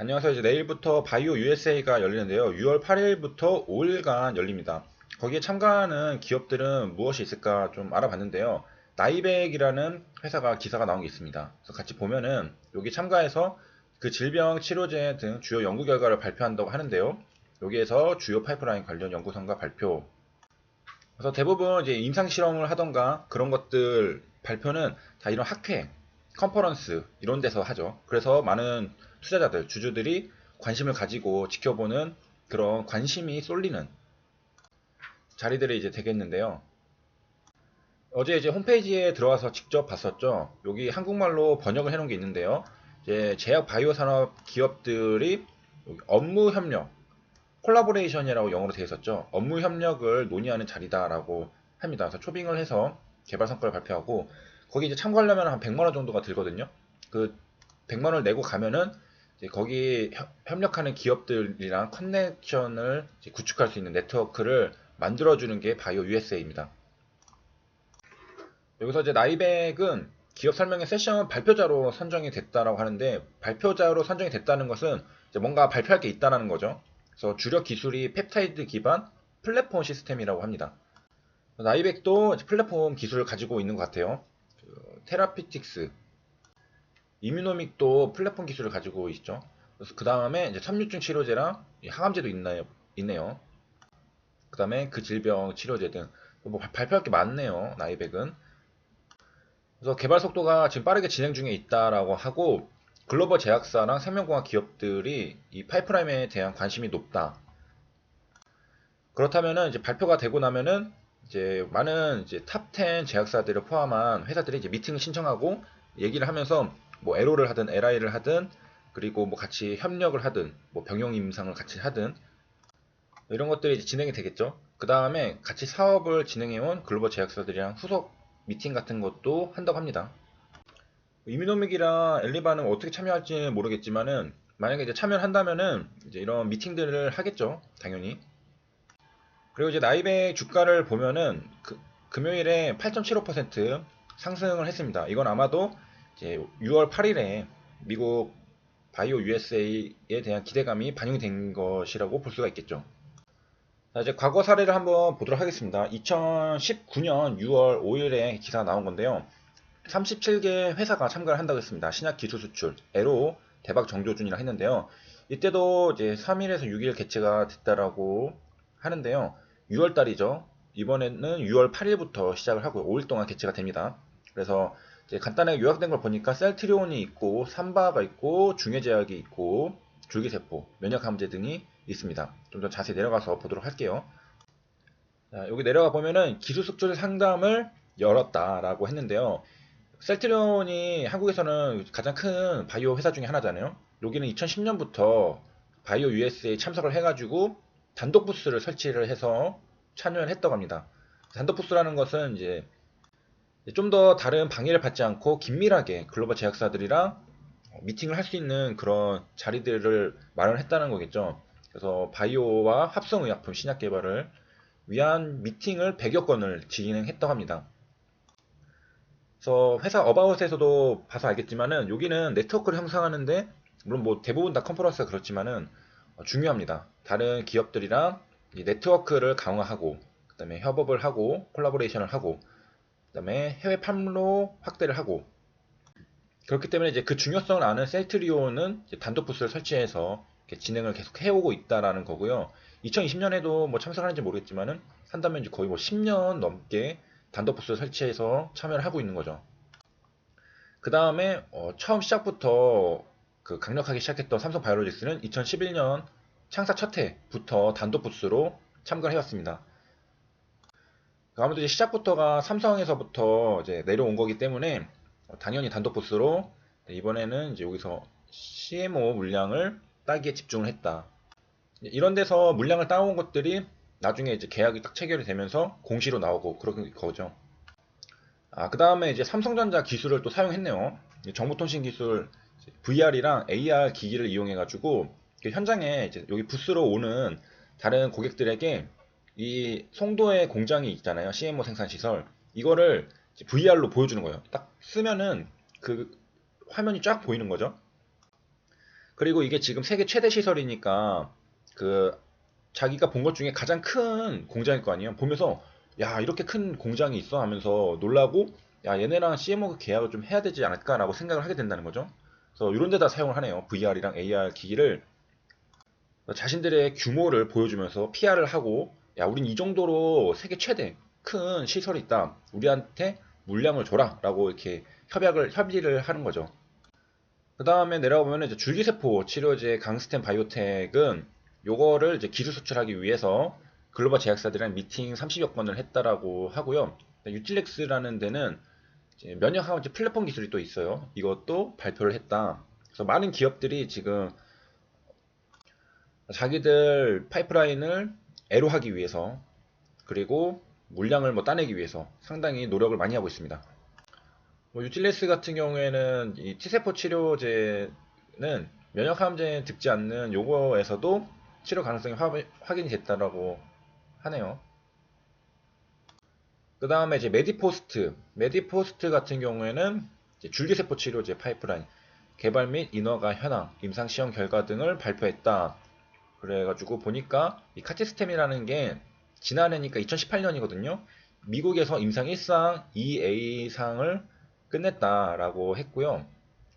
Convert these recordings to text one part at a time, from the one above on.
안녕하세요. 이제 내일부터 바이오 USA가 열리는데요. 6월 8일부터 5일간 열립니다. 거기에 참가하는 기업들은 무엇이 있을까 좀 알아봤는데요. 나이백이라는 회사가 기사가 나온 게 있습니다. 그래서 같이 보면은 여기 참가해서 그 질병 치료제 등 주요 연구 결과를 발표한다고 하는데요. 여기에서 주요 파이프라인 관련 연구 성과 발표. 그래서 대부분 이제 임상 실험을 하던가 그런 것들 발표는 다 이런 학회, 컨퍼런스 이런 데서 하죠. 그래서 많은 투자자들, 주주들이 관심을 가지고 지켜보는 그런 관심이 쏠리는 자리들이 이제 되겠는데요. 어제 이제 홈페이지에 들어와서 직접 봤었죠. 여기 한국말로 번역을 해놓은 게 있는데요. 이제 제약 바이오 산업 기업들이 업무 협력, 콜라보레이션이라고 영어로 되어 있었죠. 업무 협력을 논의하는 자리다라고 합니다. 그래서 초빙을 해서 개발 성과를 발표하고 거기 이제 참가하려면 한 100만 원 정도가 들거든요. 그 100만 원을 내고 가면은 이제 거기 협력하는 기업들이랑 커넥션을 구축할 수 있는 네트워크를 만들어주는 게 바이오 USA입니다. 여기서 이제 나이백은 기업 설명회 세션 발표자로 선정이 됐다라고 하는데 발표자로 선정이 됐다는 것은 이제 뭔가 발표할 게 있다는 거죠. 그래서 주력 기술이 펩타이드 기반 플랫폼 시스템이라고 합니다. 나이백도 플랫폼 기술을 가지고 있는 것 같아요. 테라피틱스, 이뮤노믹도 플랫폼 기술을 가지고 있죠. 그래서 그 다음에 이제 섬유증 치료제랑 항암제도 있네요. 그 다음에 그 질병 치료제 등 뭐 발표할 게 많네요. 나이백은. 그래서 개발 속도가 지금 빠르게 진행 중에 있다라고 하고 글로벌 제약사랑 생명공학 기업들이 이 파이프라인에 대한 관심이 높다. 그렇다면은 이제 발표가 되고 나면은 이제 많은 이제 탑10 제약사들을 포함한 회사들이 이제 미팅을 신청하고 얘기를 하면서 뭐 LO를 하든 LI를 하든 그리고 뭐 같이 협력을 하든 뭐 병용 임상을 같이 하든 이런 것들이 이제 진행이 되겠죠. 그 다음에 같이 사업을 진행해온 글로벌 제약사들이랑 후속 미팅 같은 것도 한다고 합니다. 이미노믹이랑 엘리바는 어떻게 참여할지 모르겠지만은 만약에 이제 참여를 한다면은 이제 이런 미팅들을 하겠죠, 당연히. 그리고 이제 나이백 주가를 보면은 금요일에 8.75% 상승을 했습니다. 이건 아마도 이제 6월 8일에 미국 바이오 USA에 대한 기대감이 반영이 된 것이라고 볼 수가 있겠죠. 자, 이제 과거 사례를 한번 보도록 하겠습니다. 2019년 6월 5일에 기사가 나온 건데요. 37개 회사가 참가를 한다고 했습니다. 신약 기술 수출, 에로 대박 정조준이라 했는데요. 이때도 이제 3일에서 6일 개최가 됐다라고 하는데요. 6월 달이죠. 이번에는 6월 8일부터 시작을 하고 5일 동안 개최가 됩니다. 그래서 이제 간단하게 요약된 걸 보니까 셀트리온이 있고, 삼바가 있고, 중해제약이 있고, 줄기세포, 면역항암제 등이 있습니다. 좀 더 자세히 내려가서 보도록 할게요. 자, 여기 내려가 보면은 기술 수출 상담을 열었다라고 했는데요. 셀트리온이 한국에서는 가장 큰 바이오 회사 중에 하나잖아요. 여기는 2010년부터 바이오 USA에 참석을 해가지고 단독 부스를 설치를 해서 참여를 했다고 합니다. 단독 부스라는 것은 이제 좀 더 다른 방해를 받지 않고 긴밀하게 글로벌 제약사들이랑 미팅을 할 수 있는 그런 자리들을 마련했다는 거겠죠. 그래서 바이오와 합성의약품 신약 개발을 위한 미팅을 100여 건을 진행했다고 합니다. 그래서 회사 어바웃에서도 봐서 알겠지만은 여기는 네트워크를 형성하는데 물론 뭐 대부분 다 컨퍼런스가 그렇지만은 중요합니다. 다른 기업들이랑 이 네트워크를 강화하고 그다음에 협업을 하고 콜라보레이션을 하고 그다음에 해외 판로 확대를 하고 그렇기 때문에 이제 그 중요성을 아는 셀트리온은 단독 부스를 설치해서 이렇게 진행을 계속 해오고 있다라는 거고요. 2020년에도 뭐 참석하는지 모르겠지만은 한다면 이제 거의 뭐 10년 넘게 단독 부스를 설치해서 참여를 하고 있는 거죠. 그 다음에 처음 시작부터 그 강력하게 시작했던 삼성바이오로직스는 2011년 창사 첫 해부터 단독 부스로 참가를 해왔습니다. 아무래도 이제 시작부터가 삼성에서부터 이제 내려온 거기 때문에 당연히 단독 부스로 이번에는 이제 여기서 CMO 물량을 따기에 집중을 했다. 이런 데서 물량을 따온 것들이 나중에 이제 계약이 딱 체결이 되면서 공시로 나오고 그런 거죠. 그 다음에 이제 삼성전자 기술을 또 사용했네요. 정보통신 기술 VR이랑 AR 기기를 이용해가지고 현장에 이제 여기 부스로 오는 다른 고객들에게 이 송도에 공장이 있잖아요. CMO 생산 시설. 이거를 VR로 보여주는 거예요. 딱 쓰면은 그 화면이 쫙 보이는 거죠. 그리고 이게 지금 세계 최대 시설이니까 그 자기가 본 것 중에 가장 큰 공장일 거 아니에요. 보면서 야 이렇게 큰 공장이 있어 하면서 놀라고 야 얘네랑 CMO 계약을 좀 해야 되지 않을까라고 생각을 하게 된다는 거죠. 그래서 이런 데다 사용을 하네요. VR이랑 AR 기기를 자신들의 규모를 보여주면서 PR을 하고 야 우린 이 정도로 세계 최대 큰 시설이 있다. 우리한테 물량을 줘라 라고 이렇게 협의를 하는 거죠. 그 다음에 내려가보면 이제 줄기세포 치료제 강스텐 바이오텍은 요거를 이제 기술 수출하기 위해서 글로벌 제약사들이랑 미팅 30여 건을 했다라고 하고요. 유틸렉스라는 데는 이제 면역항암제 플랫폼 기술이 또 있어요. 이것도 발표를 했다. 그래서 많은 기업들이 지금 자기들 파이프라인을 애로하기 위해서 그리고 물량을 뭐 따내기 위해서 상당히 노력을 많이 하고 있습니다. 뭐 유틸레스 같은 경우에는 이 T세포 치료제는 면역항암제에 듣지 않는 요거에서도 치료 가능성이 확인이 됐다라고 하네요. 그 다음에 이제 메디포스트 같은 경우에는 줄기세포 치료제 파이프라인 개발 및 인허가 현황, 임상 시험 결과 등을 발표했다. 그래가지고 보니까 이 카티스템이라는 게 지난해니까 2018년이거든요. 미국에서 임상 1상, 2A상을 끝냈다라고 했고요.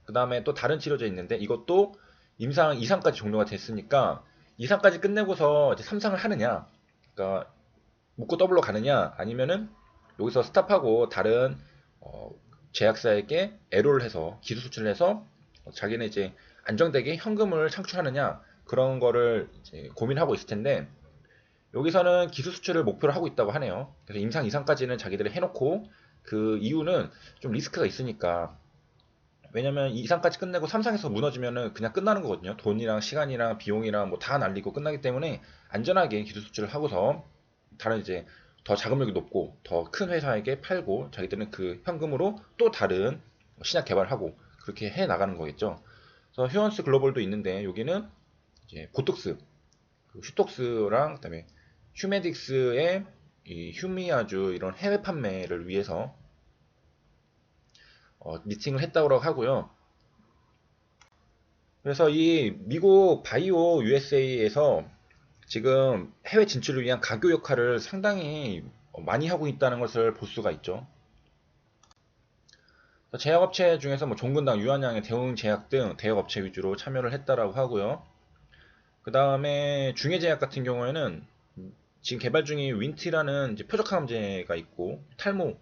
그 다음에 또 다른 치료제 있는데 이것도 임상 2상까지 종료가 됐으니까 2상까지 끝내고서 이제 3상을 하느냐, 그러니까 묶고 더블로 가느냐, 아니면은 여기서 스탑하고 다른 제약사에게 애로를 해서 기술 수출을 해서 자기는 이제 안정되게 현금을 창출하느냐 그런 거를 이제 고민하고 있을 텐데 여기서는 기술 수출을 목표로 하고 있다고 하네요. 그래서 임상 이상까지는 자기들이 해놓고 그 이유는 좀 리스크가 있으니까 왜냐면 2상까지 끝내고 3상에서 무너지면은 그냥 끝나는 거거든요. 돈이랑 시간이랑 비용이랑 뭐 다 날리고 끝나기 때문에 안전하게 기술 수출을 하고서 다른 이제 더 자금력이 높고 더 큰 회사에게 팔고 자기들은 그 현금으로 또 다른 신약 개발하고 그렇게 해 나가는 거겠죠. 그래서 휴언스 글로벌도 있는데 여기는 이제 보톡스, 그 슈톡스랑 그다음에 휴메딕스의 이 휴미아주 이런 해외 판매를 위해서 미팅을 했다고 하고요. 그래서 이 미국 바이오 USA에서 지금 해외 진출을 위한 가교 역할을 상당히 많이 하고 있다는 것을 볼 수가 있죠. 제약업체 중에서 뭐 종근당, 유한양의 대웅제약 등 대역업체 위주로 참여를 했다라고 하고요. 그 다음에 중해제약 같은 경우에는 지금 개발 중인 윈티라는 이제 표적항암제가 있고 탈모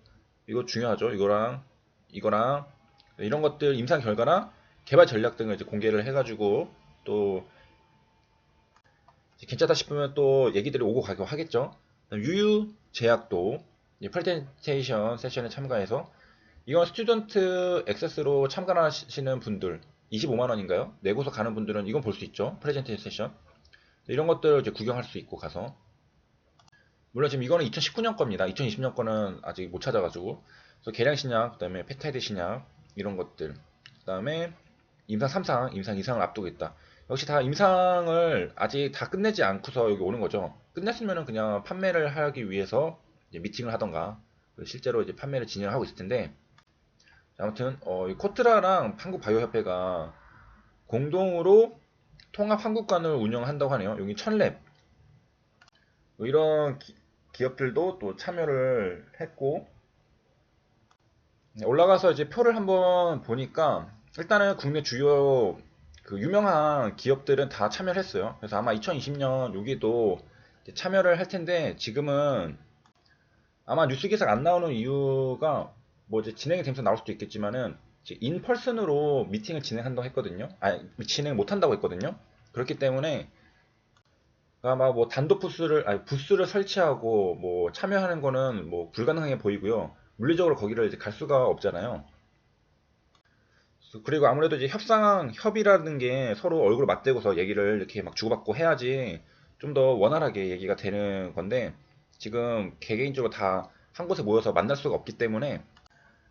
이거 중요하죠. 이거랑 이런 것들 임상 결과나 개발 전략 등을 이제 공개를 해가지고 또 괜찮다 싶으면 또 얘기들이 오고 가고 하겠죠. 유유 제약도 프레젠테이션 세션에 참가해서 이건 스튜던트 액세스로 참가하시는 분들 25만 원인가요? 내고서 가는 분들은 이건 볼 수 있죠. 프레젠테이션 세션 이런 것들 이제 구경할 수 있고 가서 물론 지금 이거는 2019년 겁니다. 2020년 거는 아직 못 찾아가지고 그래서 계량 신약, 그다음에 펩타이드 신약 이런 것들, 그다음에 임상 3상, 임상 2상을 앞두고 있다. 역시 다 임상을 아직 다 끝내지 않고서 여기 오는 거죠. 끝냈으면은 그냥 판매를 하기 위해서 이제 미팅을 하던가 실제로 이제 판매를 진행하고 있을 텐데 아무튼 이 코트라랑 한국바이오협회가 공동으로 통합 한국관을 운영한다고 하네요. 여기 천랩 뭐 이런 기업들도 또 참여를 했고 올라가서 이제 표를 한번 보니까 일단은 국내 주요 그 유명한 기업들은 다 참여를 했어요. 그래서 아마 2020년 여기도 참여를 할 텐데 지금은 아마 뉴스 기사가 안 나오는 이유가 뭐 이제 진행이 되면서 나올 수도 있겠지만은 인펄슨으로 미팅을 진행한다고 했거든요. 아니 진행 못 한다고 했거든요. 그렇기 때문에 아마 뭐 단독 부스를 아니 부스를 설치하고 뭐 참여하는 거는 뭐 불가능해 보이고요. 물리적으로 거기를 이제 갈 수가 없잖아요. 그리고 아무래도 이제 협이라는 게 서로 얼굴 맞대고서 얘기를 이렇게 막 주고받고 해야지 좀 더 원활하게 얘기가 되는 건데 지금 개개인적으로 다 한 곳에 모여서 만날 수가 없기 때문에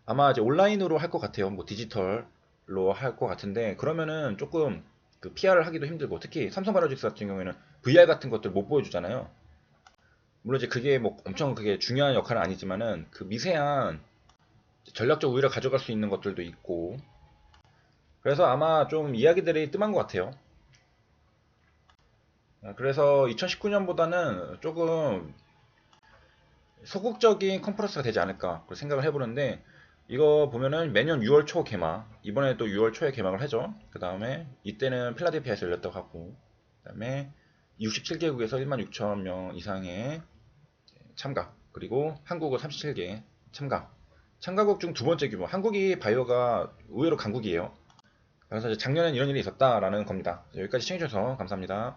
아마 이제 온라인으로 할 것 같아요. 뭐 디지털로 할 것 같은데 그러면은 조금 그 PR을 하기도 힘들고 특히 삼성바이오로직스 같은 경우에는 VR 같은 것들 못 보여주잖아요. 물론 이제 그게 뭐 엄청 그게 중요한 역할은 아니지만은 그 미세한 전략적 우위를 가져갈 수 있는 것들도 있고 그래서 아마 좀 이야기들이 뜸한 것 같아요. 그래서 2019년보다는 조금 소극적인 컨퍼런스가 되지 않을까 생각을 해보는데, 이거 보면은 매년 6월 초 개막, 이번에 또 6월 초에 개막을 하죠. 그 다음에 이때는 필라델피아에서 열렸다고 하고, 그 다음에 67개국에서 1만 6천 명 이상의 참가, 그리고 한국어 37개 참가. 참가국 중 두 번째 규모. 한국이 바이오가 의외로 강국이에요. 그래서 이제 작년엔 이런 일이 있었다라는 겁니다. 여기까지 시청해주셔서 감사합니다.